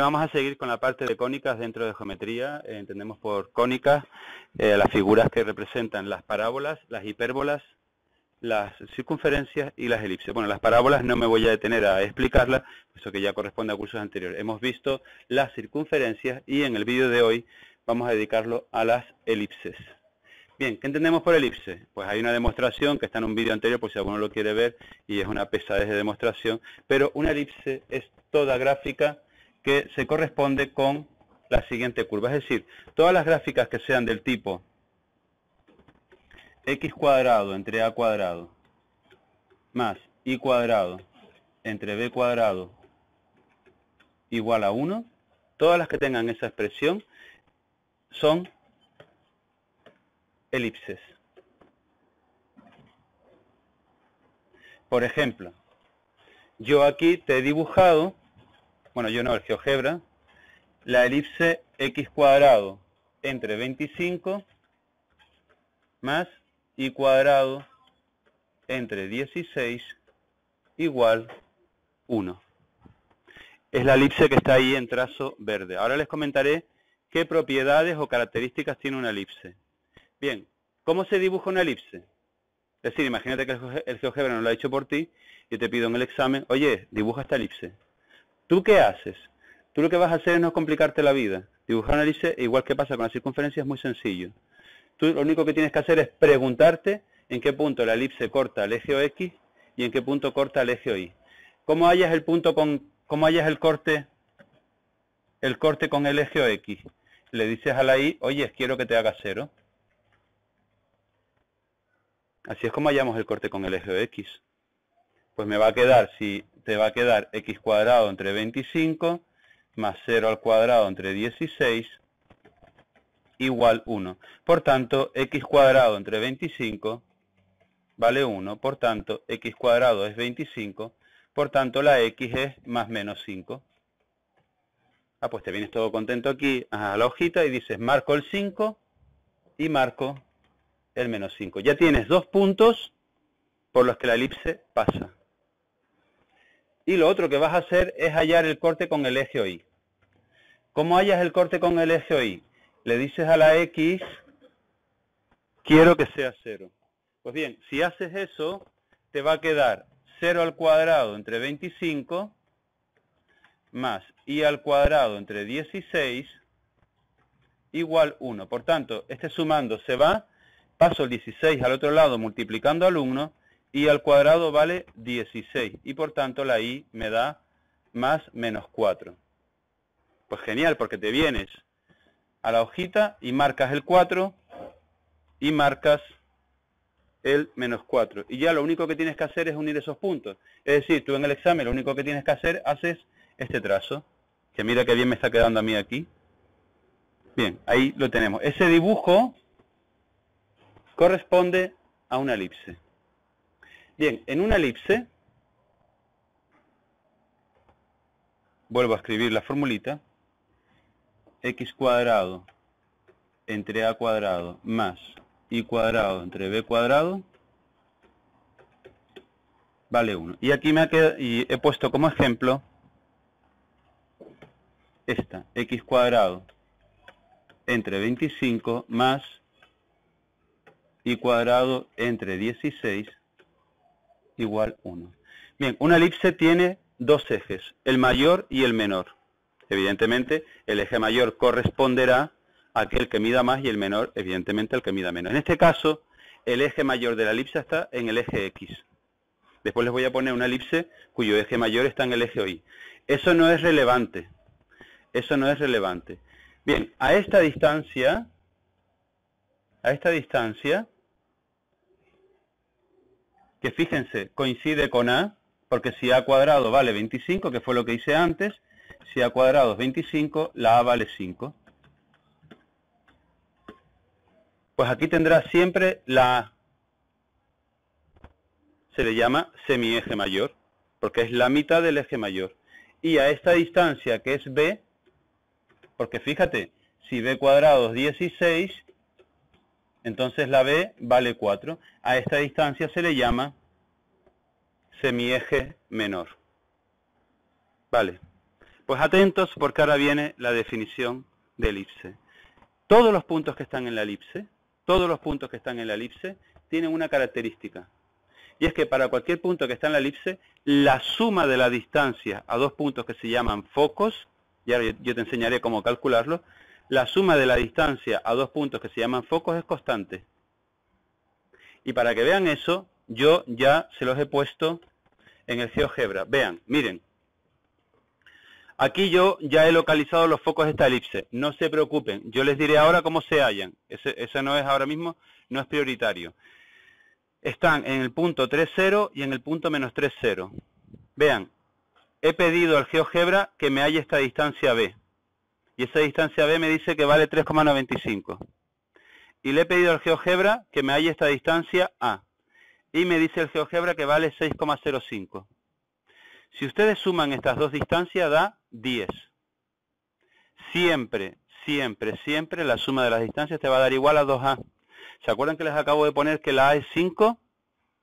vamos a seguir con la parte de cónicas dentro de geometría. Entendemos por cónicas las figuras que representan las parábolas, las hipérbolas, las circunferencias y las elipses. Bueno, las parábolas no me voy a detener a explicarlas, puesto que ya corresponde a cursos anteriores. Hemos visto las circunferencias y en el vídeo de hoy vamos a dedicarlo a las elipses. Bien, ¿qué entendemos por elipse? Pues hay una demostración que está en un vídeo anterior, por si alguno lo quiere ver, y es una pesadez de demostración, pero una elipse es toda gráfica que se corresponde con la siguiente curva. Es decir, todas las gráficas que sean del tipo x cuadrado entre a cuadrado más y cuadrado entre b cuadrado igual a 1, todas las que tengan esa expresión son elipses. Por ejemplo, yo aquí te he dibujado, bueno, yo no, el GeoGebra, la elipse x cuadrado entre 25 más y cuadrado entre 16 igual 1. Es la elipse que está ahí en trazo verde. Ahora les comentaré qué propiedades o características tiene una elipse. Bien, ¿cómo se dibuja una elipse? Es decir, imagínate que el GeoGebra no lo ha hecho por ti y te pido en el examen, oye, dibuja esta elipse. ¿Tú qué haces? Tú lo que vas a hacer es no complicarte la vida. Dibujar una elipse, igual que pasa con la circunferencia, es muy sencillo. Tú lo único que tienes que hacer es preguntarte en qué punto la elipse corta el eje X y en qué punto corta el eje Y. ¿Cómo hallas el punto cómo hallas el corte con el eje X? Le dices a la Y, oye, quiero que te haga 0. Así es como hallamos el corte con el eje X. Pues me va a quedar, si te va a quedar x cuadrado entre 25 más 0 al cuadrado entre 16 igual 1. Por tanto, x cuadrado entre 25 vale 1. Por tanto, x cuadrado es 25. Por tanto, la x es más menos 5. Ah, pues te vienes todo contento aquí a la hojita y dices, marco el 5 y marco el menos 5. Ya tienes dos puntos por los que la elipse pasa. Y lo otro que vas a hacer es hallar el corte con el eje Y. ¿Cómo hallas el corte con el eje Y? Le dices a la X, quiero que sea 0. Pues bien, si haces eso, te va a quedar 0 al cuadrado entre 25 más y al cuadrado entre 16 igual 1. Por tanto, este sumando se va, paso el 16 al otro lado multiplicando al 1, y al cuadrado vale 16. Y por tanto la Y me da más menos 4. Pues genial, porque te vienes a la hojita y marcas el 4 y marcas el menos 4. Y ya lo único que tienes que hacer es unir esos puntos. Es decir, tú en el examen lo único que tienes que hacer, haces este trazo. Que mira qué bien me está quedando a mí aquí. Bien, ahí lo tenemos. Ese dibujo corresponde a una elipse. Bien, en una elipse, vuelvo a escribir la formulita, x cuadrado entre a cuadrado más y cuadrado entre b cuadrado vale 1. Y aquí y he puesto como ejemplo esta, x cuadrado entre 25 más y cuadrado entre 16 igual 1. Bien, una elipse tiene dos ejes, el mayor y el menor. Evidentemente, el eje mayor corresponderá a aquel que mida más y el menor, evidentemente, al que mida menos. En este caso, el eje mayor de la elipse está en el eje X. Después les voy a poner una elipse cuyo eje mayor está en el eje Y. Eso no es relevante. Eso no es relevante. Bien, a esta distancia, que fíjense, coincide con A, porque si A cuadrado vale 25, que fue lo que hice antes, si A cuadrado es 25, la A vale 5. Pues aquí tendrás siempre la A. Se le llama semieje mayor, porque es la mitad del eje mayor. Y a esta distancia, que es B, porque fíjate, si B cuadrado es 16, entonces la B vale 4. A esta distancia se le llama semieje menor. Vale. Pues atentos porque ahora viene la definición de elipse. Todos los puntos que están en la elipse, tienen una característica. Y es que para cualquier punto que está en la elipse, la suma de la distancia a dos puntos que se llaman focos, y ahora yo te enseñaré cómo calcularlo, la suma de la distancia a dos puntos que se llaman focos es constante. Y para que vean eso, yo ya se los he puesto en el GeoGebra. Vean, miren. Aquí yo ya he localizado los focos de esta elipse. No se preocupen, yo les diré ahora cómo se hallan. Ese no es ahora mismo, no es prioritario. Están en el punto 3,0 y en el punto menos 3,0. Vean, he pedido al GeoGebra que me halle esta distancia B. Y esa distancia B me dice que vale 3,95. Y le he pedido al GeoGebra que me halle esta distancia A. Y me dice el GeoGebra que vale 6,05. Si ustedes suman estas dos distancias da 10. Siempre, siempre, siempre la suma de las distancias te va a dar igual a 2A. ¿Se acuerdan que les acabo de poner que la A es 5?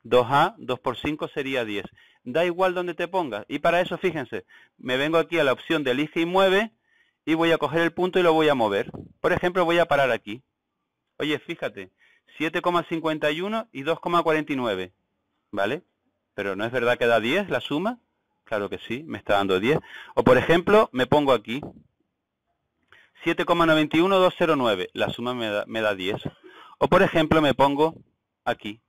2A, 2 por 5 sería 10. Da igual donde te pongas. Y para eso, fíjense, me vengo aquí a la opción de elige y mueve y voy a coger el punto y lo voy a mover. Por ejemplo, voy a parar aquí. Oye, fíjate, 7,51 y 2,49. ¿Vale? Pero ¿no es verdad que da 10 la suma? Claro que sí, me está dando 10. O por ejemplo, me pongo aquí. 7,91209. La suma me da 10. O por ejemplo, me pongo aquí.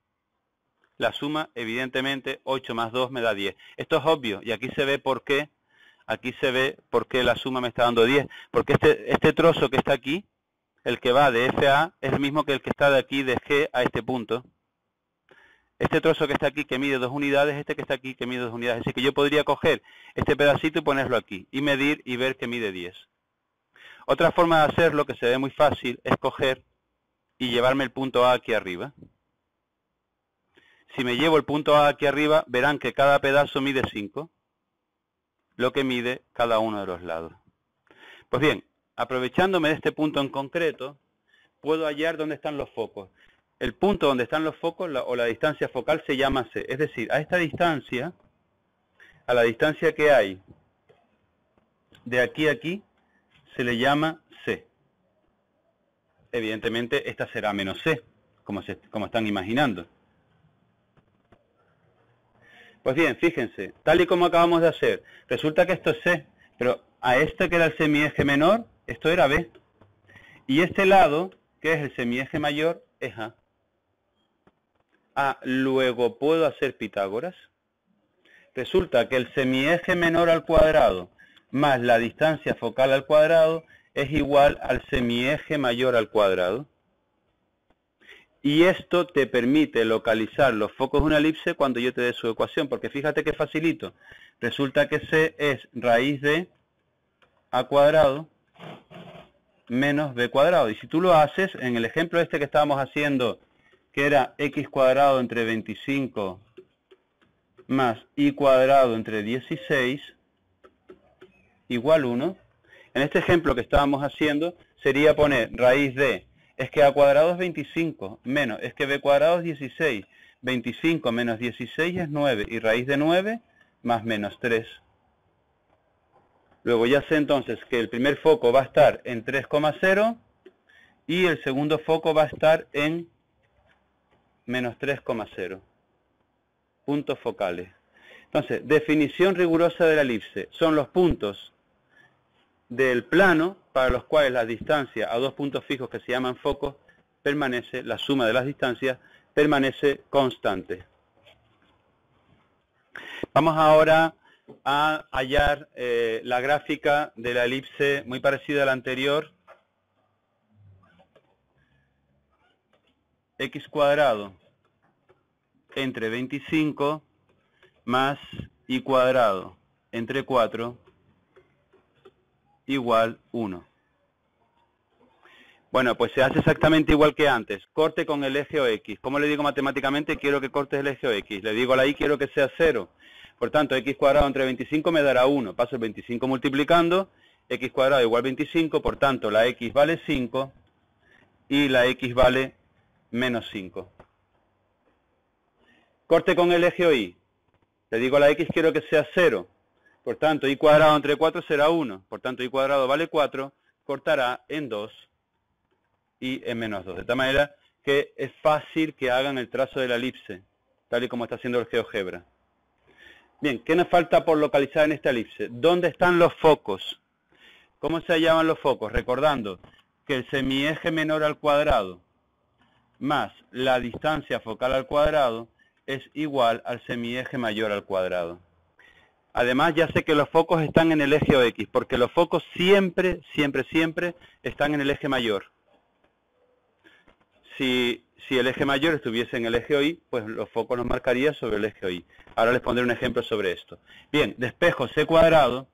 La suma, evidentemente, 8 más 2 me da 10. Esto es obvio y aquí se ve por qué. Aquí se ve por qué la suma me está dando 10. Porque este trozo que está aquí, el que va de F a A, es el mismo que el que está de aquí de G a este punto. Este trozo que está aquí que mide 2 unidades, este que está aquí que mide 2 unidades. Así que yo podría coger este pedacito y ponerlo aquí. Y medir y ver que mide 10. Otra forma de hacerlo, que se ve muy fácil, es coger y llevarme el punto A aquí arriba. Si me llevo el punto A aquí arriba, verán que cada pedazo mide 5. Lo que mide cada uno de los lados. Pues bien, aprovechándome de este punto en concreto, puedo hallar dónde están los focos. El punto donde están los focos o la distancia focal se llama C. Es decir, a esta distancia, a la distancia que hay de aquí a aquí, se le llama C. Evidentemente, esta será menos C, como están imaginando. Pues bien, fíjense, tal y como acabamos de hacer, resulta que esto es C, pero a este que era el semieje menor, esto era B. Y este lado, que es el semieje mayor, es A. Luego, ¿puedo hacer Pitágoras? Resulta que el semieje menor al cuadrado más la distancia focal al cuadrado es igual al semieje mayor al cuadrado. Y esto te permite localizar los focos de una elipse cuando yo te dé su ecuación, porque fíjate que facilito. Resulta que C es raíz de A cuadrado menos B cuadrado. Y si tú lo haces, en el ejemplo este que estábamos haciendo, que era X cuadrado entre 25 más Y cuadrado entre 16, igual 1. En este ejemplo que estábamos haciendo, sería poner raíz de, es que A cuadrado es 25, menos, es que B cuadrado es 16. 25 menos 16 es 9, y raíz de 9 más menos 3. Luego ya sé entonces que el primer foco va a estar en 3,0 y el segundo foco va a estar en menos 3,0. Puntos focales. Entonces, definición rigurosa de la elipse. Son los puntos del plano para los cuales la distancia a dos puntos fijos que se llaman focos permanece, la suma de las distancias permanece constante. Vamos ahora a hallar la gráfica de la elipse muy parecida a la anterior. X cuadrado entre 25 más Y cuadrado entre 4 igual 1. Bueno, pues se hace exactamente igual que antes. Corte con el eje OX. ¿Cómo le digo matemáticamente? Quiero que cortes el eje OX. Le digo a la Y, quiero que sea 0. Por tanto, X cuadrado entre 25 me dará 1. Paso el 25 multiplicando. X cuadrado igual 25. Por tanto, la X vale 5. Y la X vale menos 5. Corte con el eje OY. Le digo a la X, quiero que sea 0. Por tanto, y cuadrado entre 4 será 1. Por tanto, y cuadrado vale 4, cortará en 2 y en menos 2. De tal manera que es fácil que hagan el trazo de la elipse, tal y como está haciendo el GeoGebra. Bien, ¿qué nos falta por localizar en esta elipse? ¿Dónde están los focos? ¿Cómo se llaman los focos? Recordando que el semieje menor al cuadrado más la distancia focal al cuadrado es igual al semieje mayor al cuadrado. Además, ya sé que los focos están en el eje OX, porque los focos siempre, siempre, siempre están en el eje mayor. Si el eje mayor estuviese en el eje OY, pues los focos los marcaría sobre el eje OY. Ahora les pondré un ejemplo sobre esto. Bien, despejo C cuadrado.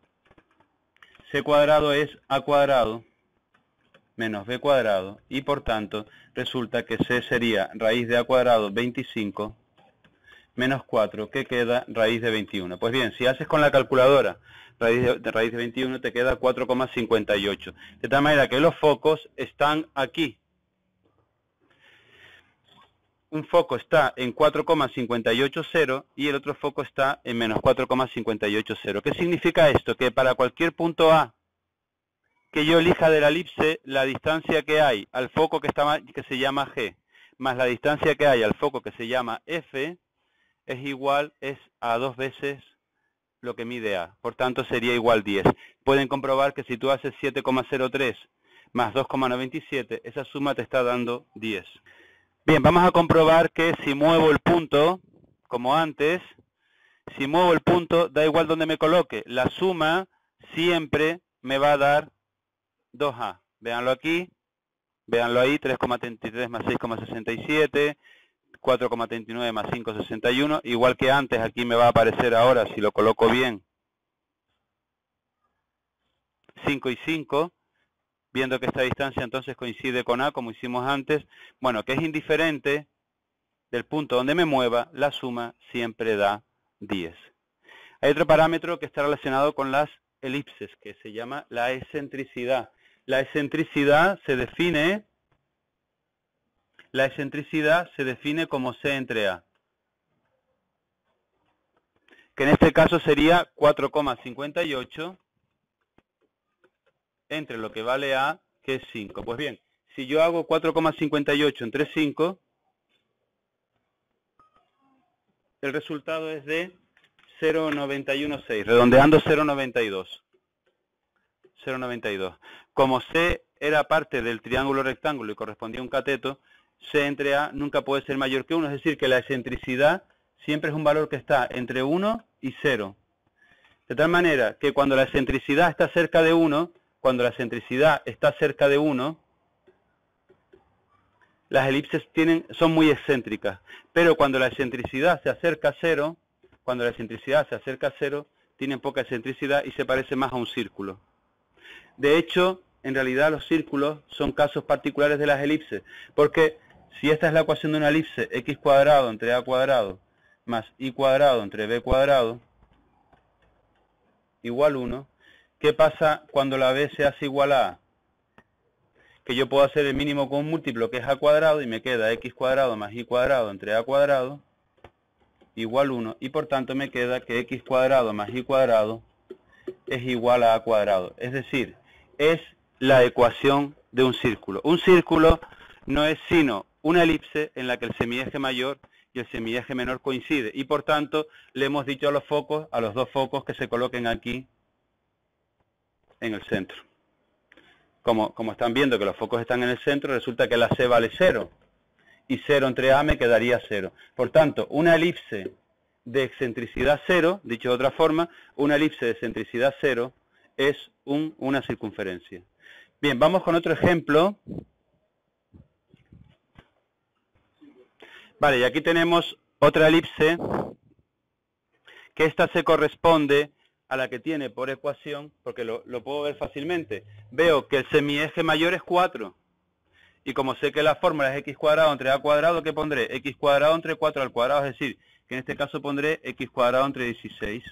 C cuadrado es A cuadrado menos B cuadrado. Y por tanto, resulta que C sería raíz de A cuadrado 25 menos 4, que queda raíz de 21. Pues bien, si haces con la calculadora raíz de 21, te queda 4,58. De tal manera que los focos están aquí. Un foco está en 4,580 y el otro foco está en menos 4,580. ¿Qué significa esto? Que para cualquier punto A que yo elija de la elipse, la distancia que hay al foco que se llama G, más la distancia que hay al foco que se llama F, es a 2 veces lo que mide A. Por tanto, sería igual 10. Pueden comprobar que si tú haces 7,03 más 2,97, esa suma te está dando 10. Bien, vamos a comprobar que si muevo el punto, como antes, si muevo el punto, da igual donde me coloque, la suma siempre me va a dar 2A. Véanlo aquí, véanlo ahí, 3,33 más 6,67, 4,39 más 5,61, igual que antes, aquí me va a aparecer ahora, si lo coloco bien, 5 y 5, viendo que esta distancia entonces coincide con A, como hicimos antes, bueno, que es indiferente del punto donde me mueva, la suma siempre da 10. Hay otro parámetro que está relacionado con las elipses, que se llama la excentricidad. La excentricidad se define como C entre A, que en este caso sería 4,58 entre lo que vale A, que es 5. Pues bien, si yo hago 4,58 entre 5, el resultado es de 0,916, redondeando 0,92. 0,92. Como C era parte del triángulo rectángulo y correspondía a un cateto, C entre A nunca puede ser mayor que 1, es decir, que la excentricidad siempre es un valor que está entre 1 y 0. De tal manera que cuando la excentricidad está cerca de 1, las elipses son muy excéntricas. Pero cuando la excentricidad se acerca a 0, tienen poca excentricidad y se parece más a un círculo. De hecho, en realidad los círculos son casos particulares de las elipses, porque si esta es la ecuación de una elipse, x cuadrado entre a cuadrado más y cuadrado entre b cuadrado igual 1, ¿qué pasa cuando la b se hace igual a a? Que yo puedo hacer el mínimo común múltiplo, que es a cuadrado, y me queda x cuadrado más y cuadrado entre a cuadrado igual 1, y por tanto me queda que x cuadrado más y cuadrado es igual a cuadrado. Es decir, es la ecuación de un círculo. Un círculo no es sino una elipse en la que el semieje mayor y el semieje menor coincide. Y por tanto, le hemos dicho a los dos focos, que se coloquen aquí en el centro. Como están viendo que los focos están en el centro, resulta que la C vale 0. Y 0 entre A me quedaría 0. Por tanto, una elipse de excentricidad 0, dicho de otra forma, una elipse de excentricidad 0 es una circunferencia. Bien, vamos con otro ejemplo. Vale, y aquí tenemos otra elipse, que esta se corresponde a la que tiene por ecuación, porque lo puedo ver fácilmente. Veo que el semieje mayor es 4. Y como sé que la fórmula es x cuadrado entre a cuadrado, ¿qué pondré? X cuadrado entre 4 al cuadrado, es decir, que en este caso pondré x cuadrado entre 16.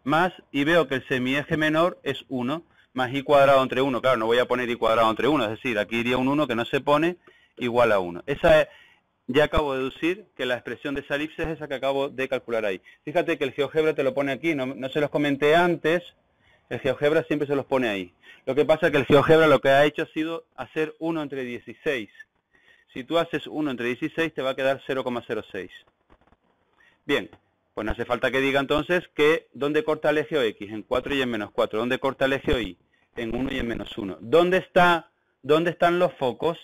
Más, y veo que el semieje menor es 1, más y cuadrado entre 1. Claro, no voy a poner y cuadrado entre 1, es decir, aquí iría un 1 que no se pone, igual a 1. ya acabo de deducir que la expresión de esa elipse es esa que acabo de calcular ahí. Fíjate que el GeoGebra te lo pone aquí, no se los comenté antes, el GeoGebra siempre se los pone ahí. Lo que pasa es que el GeoGebra lo que ha hecho ha sido hacer 1 entre 16. Si tú haces 1 entre 16 te va a quedar 0,06. Bien, pues no hace falta que diga entonces que ¿dónde corta el eje X? En 4 y en menos 4. ¿Dónde corta el eje Y? En 1 y en menos 1. ¿Dónde están los focos?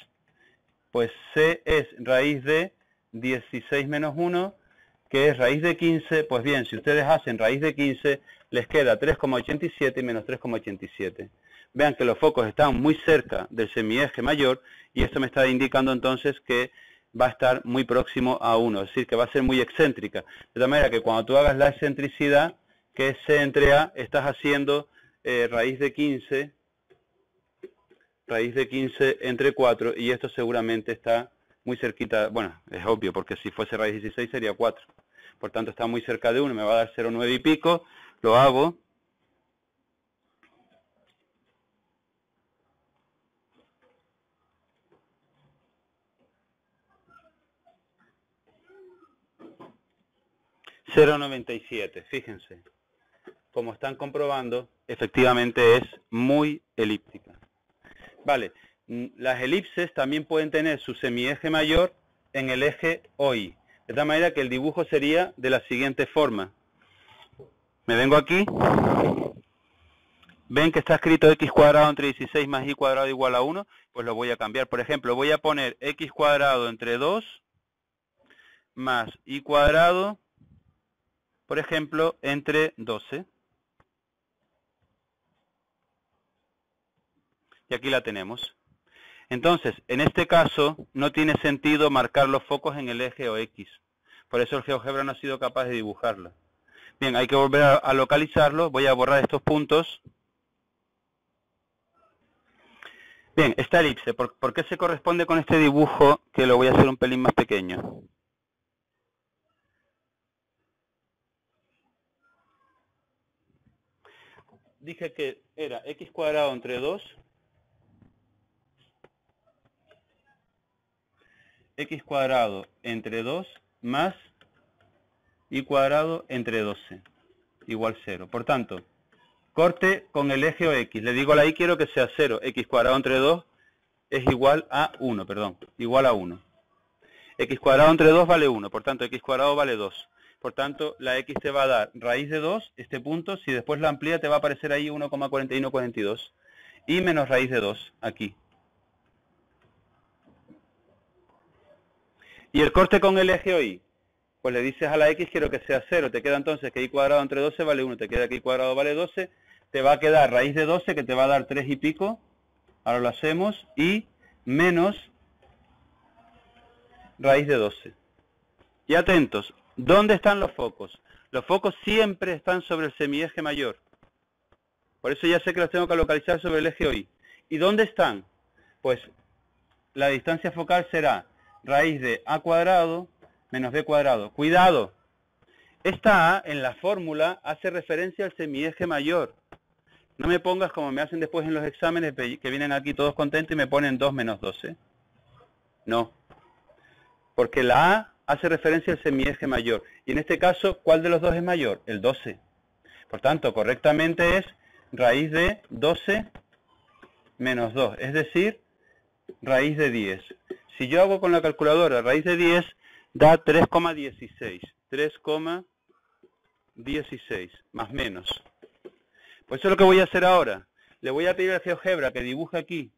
Pues C es raíz de 16 menos 1, que es raíz de 15. Pues bien, si ustedes hacen raíz de 15, les queda 3,87 y menos 3,87. Vean que los focos están muy cerca del semieje mayor y esto me está indicando entonces que va a estar muy próximo a 1, es decir, que va a ser muy excéntrica. De tal manera que cuando tú hagas la excentricidad, que es C entre A, estás haciendo raíz de 15 entre 4 y esto seguramente está muy cerquita, bueno, es obvio porque si fuese raíz 16 sería 4. Por tanto está muy cerca de 1, me va a dar 0,9 y pico, lo hago. ...0,97, fíjense. Como están comprobando, efectivamente es muy elíptica. Vale, las elipses también pueden tener su semieje mayor en el eje OY. De tal manera que el dibujo sería de la siguiente forma. Me vengo aquí. Ven que está escrito x cuadrado entre 16 más y cuadrado igual a 1. Pues lo voy a cambiar. Por ejemplo, voy a poner x cuadrado entre 2 más y cuadrado, por ejemplo, entre 12. Y aquí la tenemos. Entonces, en este caso, no tiene sentido marcar los focos en el eje OX. Por eso el GeoGebra no ha sido capaz de dibujarla. Bien, hay que volver a localizarlo. Voy a borrar estos puntos. Bien, esta elipse, ¿por qué se corresponde con este dibujo que lo voy a hacer un pelín más pequeño? Dije que era x cuadrado entre 2, x cuadrado entre 2 más y cuadrado entre 12, igual 0. Por tanto, corte con el eje OX. Le digo a la y quiero que sea 0. X cuadrado entre 2 es igual a 1, perdón, igual a 1. X cuadrado entre 2 vale 1, por tanto x cuadrado vale 2. Por tanto, la x te va a dar raíz de 2, este punto, si después la amplía te va a aparecer ahí 1,4142. Y menos raíz de 2, aquí. Y el corte con el eje OY, pues le dices a la x quiero que sea 0, te queda entonces que y cuadrado entre 12 vale 1, te queda que y cuadrado vale 12, te va a quedar raíz de 12 que te va a dar 3 y pico, ahora lo hacemos, y menos raíz de 12. Y atentos, ¿dónde están los focos? Los focos siempre están sobre el semieje mayor. Por eso ya sé que los tengo que localizar sobre el eje OY. ¿Y dónde están? Pues la distancia focal será raíz de a cuadrado menos b cuadrado. ¡Cuidado! Esta a en la fórmula hace referencia al semieje mayor. No me pongas como me hacen después en los exámenes que vienen aquí todos contentos y me ponen 2 menos 12. No. Porque la a hace referencia al semieje mayor. Y en este caso, ¿cuál de los dos es mayor? El 12. Por tanto, correctamente es raíz de 12 menos 2. Es decir, raíz de 10. Si yo hago con la calculadora raíz de 10, da 3,16. 3,16 más menos. Pues eso es lo que voy a hacer ahora. Le voy a pedir al GeoGebra que dibuje aquí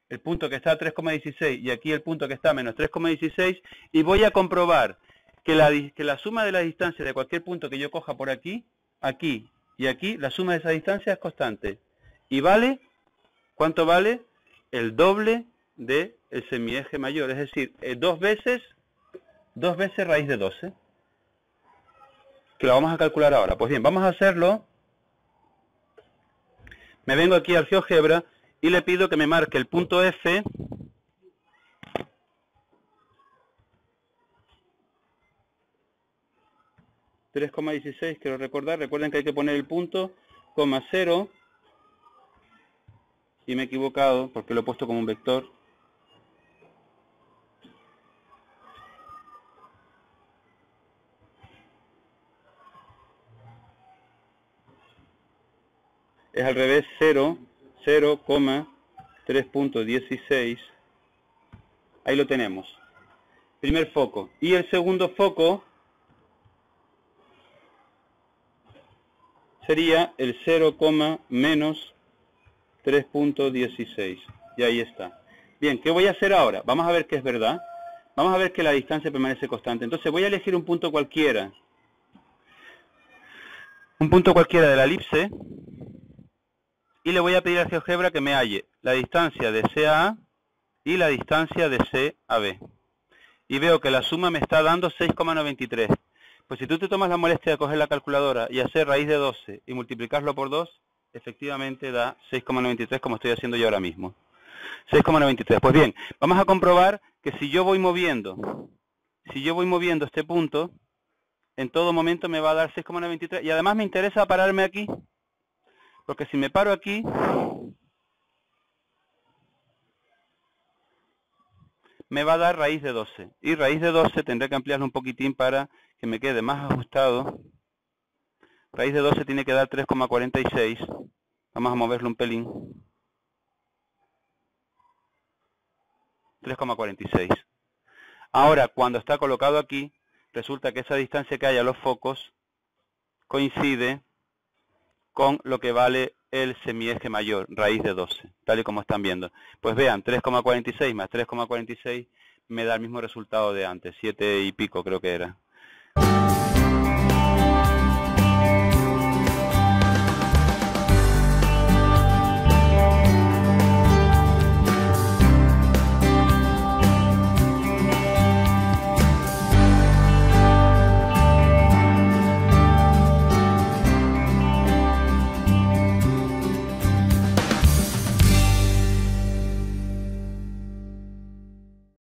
el punto que está a 3,16 y aquí el punto que está a menos 3,16 y voy a comprobar que la suma de la distancia de cualquier punto que yo coja por aquí, aquí y aquí, la suma de esa distancia es constante. ¿Y vale? ¿Cuánto vale? El doble del semieje mayor, es decir, dos veces raíz de 12. Que lo vamos a calcular ahora. Pues bien, vamos a hacerlo. Me vengo aquí al GeoGebra y le pido que me marque el punto F . 3,16, quiero recordar. Recuerden que hay que poner el punto, coma 0. Y me he equivocado porque lo he puesto como un vector. es al revés, 0,3.16. Ahí lo tenemos. Primer foco. Y el segundo foco sería el 0, menos 3.16. Y ahí está. Bien, ¿qué voy a hacer ahora? Vamos a ver que es verdad. Vamos a ver que la distancia permanece constante. Entonces voy a elegir un punto cualquiera. Un punto cualquiera de la elipse. Y le voy a pedir a GeoGebra que me halle la distancia de C a A y la distancia de C a B. Y veo que la suma me está dando 6,93. Pues si tú te tomas la molestia de coger la calculadora y hacer raíz de 12 y multiplicarlo por 2, efectivamente da 6,93 como estoy haciendo yo ahora mismo. 6,93. Pues bien, vamos a comprobar que si yo voy moviendo este punto, en todo momento me va a dar 6,93. Y además me interesa pararme aquí, porque si me paro aquí, me va a dar raíz de 12. Y raíz de 12 tendré que ampliarlo un poquitín para que me quede más ajustado. Raíz de 12 tiene que dar 3,46. Vamos a moverlo un pelín. 3,46. Ahora, cuando está colocado aquí, resulta que esa distancia que hay a los focos coincide con lo que vale el semieje mayor, raíz de 12, tal y como están viendo. Pues vean, 3,46 más 3,46 me da el mismo resultado de antes, 7 y pico creo que era.